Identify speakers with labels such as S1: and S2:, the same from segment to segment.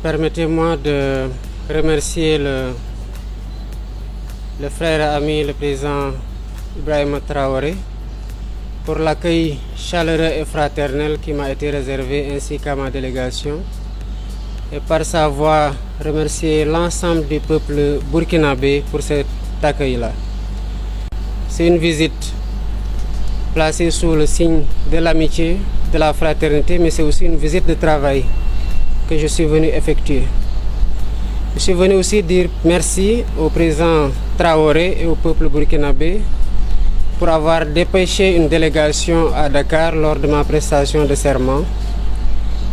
S1: Permettez-moi de remercier le frère et ami, le président Ibrahima Traoré, pour l'accueil chaleureux et fraternel qui m'a été réservé ainsi qu'à ma délégation. Et par sa voix, remercier l'ensemble du peuple burkinabé pour cet accueil-là. C'est une visite placée sous le signe de l'amitié, de la fraternité, mais c'est aussi une visite de travail que je suis venu effectuer. Je suis venu aussi dire merci au président Traoré et au peuple burkinabé pour avoir dépêché une délégation à Dakar lors de ma prestation de serment.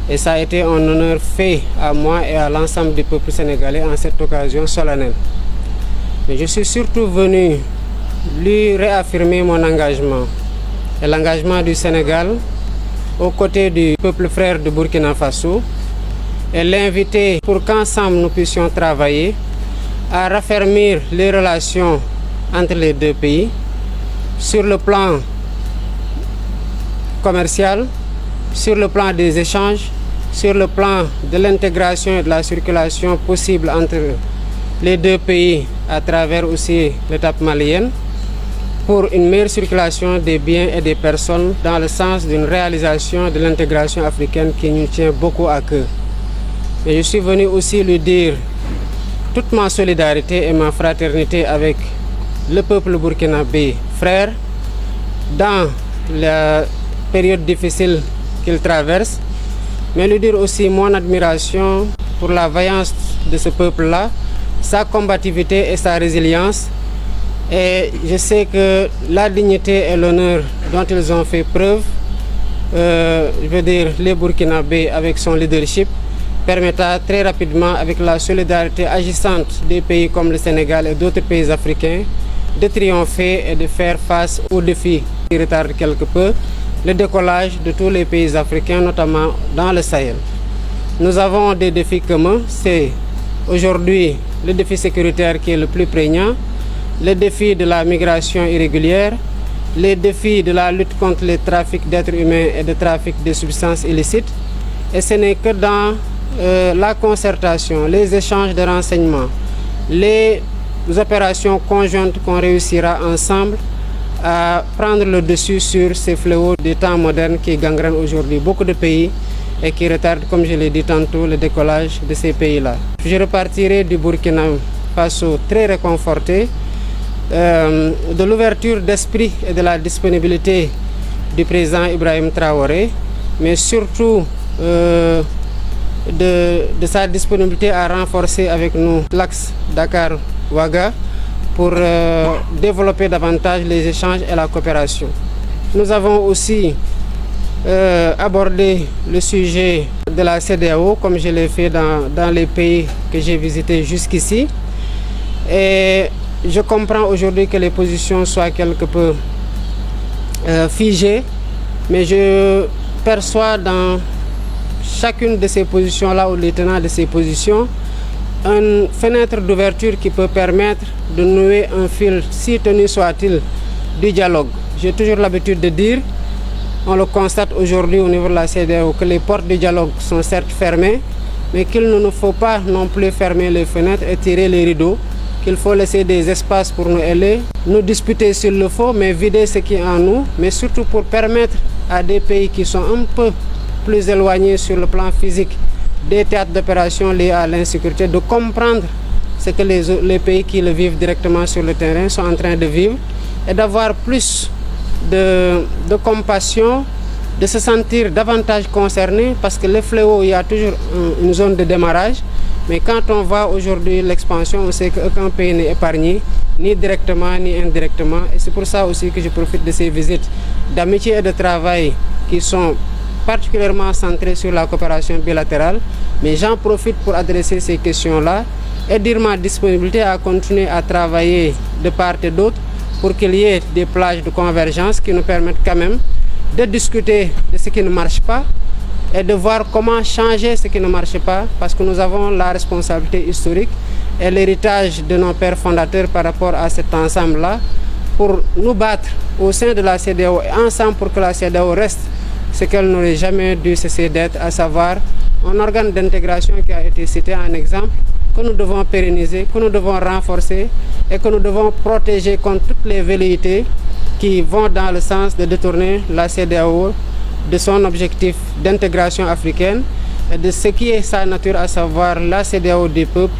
S1: Et ça a été un honneur fait à moi et à l'ensemble du peuple sénégalais en cette occasion solennelle. Mais je suis surtout venu lui réaffirmer mon engagement et l'engagement du Sénégal aux côtés du peuple frère de Burkina Faso et l'inviter pour qu'ensemble nous puissions travailler à raffermir les relations entre les deux pays sur le plan commercial, sur le plan des échanges, sur le plan de l'intégration et de la circulation possible entre les deux pays à travers aussi l'étape malienne, pour une meilleure circulation des biens et des personnes dans le sens d'une réalisation de l'intégration africaine qui nous tient beaucoup à cœur. Et je suis venu aussi lui dire toute ma solidarité et ma fraternité avec le peuple burkinabé frère dans la période difficile qu'il traverse, mais lui dire aussi mon admiration pour la vaillance de ce peuple-là, sa combativité et sa résilience. Et je sais que la dignité et l'honneur dont ils ont fait preuve, je veux dire les Burkinabés avec son leadership, permettra très rapidement, avec la solidarité agissante des pays comme le Sénégal et d'autres pays africains, de triompher et de faire face aux défis qui retardent quelque peu le décollage de tous les pays africains, notamment dans le Sahel. Nous avons des défis communs, c'est aujourd'hui le défi sécuritaire qui est le plus prégnant, le défi de la migration irrégulière, les défis de la lutte contre les trafics d'êtres humains et de trafic de substances illicites. Et ce n'est que dans la concertation, les échanges de renseignements, les opérations conjointes qu'on réussira ensemble à prendre le dessus sur ces fléaux des temps modernes qui gangrènent aujourd'hui beaucoup de pays et qui retardent, comme je l'ai dit tantôt, le décollage de ces pays-là. Je repartirai du Burkina Faso très réconforté de l'ouverture d'esprit et de la disponibilité du président Ibrahim Traoré, mais surtout de sa disponibilité à renforcer avec nous l'axe Dakar-Ouaga pour développer davantage les échanges et la coopération. Nous avons aussi abordé le sujet de la CEDEAO, comme je l'ai fait dans les pays que j'ai visités jusqu'ici. Et je comprends aujourd'hui que les positions soient quelque peu figées, mais je perçois dans chacune de ces positions-là, ou les tenants de ces positions, une fenêtre d'ouverture qui peut permettre de nouer un fil, si tenu soit-il, du dialogue. J'ai toujours l'habitude de dire, on le constate aujourd'hui au niveau de la CEDEAO, que les portes du dialogue sont certes fermées, mais qu'il ne nous faut pas non plus fermer les fenêtres et tirer les rideaux, qu'il faut laisser des espaces pour nous aller, nous disputer s'il le faut, mais vider ce qui est en nous, mais surtout pour permettre à des pays qui sont un peu plus éloignés sur le plan physique des théâtres d'opération liés à l'insécurité, de comprendre ce que les pays qui le vivent directement sur le terrain sont en train de vivre et d'avoir plus de compassion, de se sentir davantage concernés, parce que les fléaux, il y a toujours une zone de démarrage, mais quand on voit aujourd'hui l'expansion, on sait qu'aucun pays n'est épargné, ni directement ni indirectement, et c'est pour ça aussi que je profite de ces visites d'amitié et de travail qui sont particulièrement centrées sur la coopération bilatérale, mais j'en profite pour adresser ces questions-là et dire ma disponibilité à continuer à travailler de part et d'autre pour qu'il y ait des plages de convergence qui nous permettent quand même de discuter de ce qui ne marche pas et de voir comment changer ce qui ne marche pas, parce que nous avons la responsabilité historique et l'héritage de nos pères fondateurs par rapport à cet ensemble-là pour nous battre au sein de la CEDEAO et ensemble pour que la CEDEAO reste ce qu'elle n'aurait jamais dû cesser d'être, à savoir un organe d'intégration qui a été cité en exemple, que nous devons pérenniser, que nous devons renforcer et que nous devons protéger contre toutes les velléités qui vont dans le sens de détourner la CEDEAO de son objectif d'intégration africaine et de ce qui est sa nature, à savoir la CEDEAO des peuples,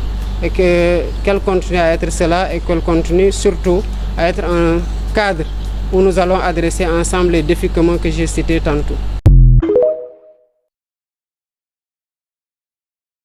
S1: et qu'elle continue à être cela et qu'elle continue surtout à être un cadre où nous allons adresser ensemble les défis communs que j'ai cités tantôt.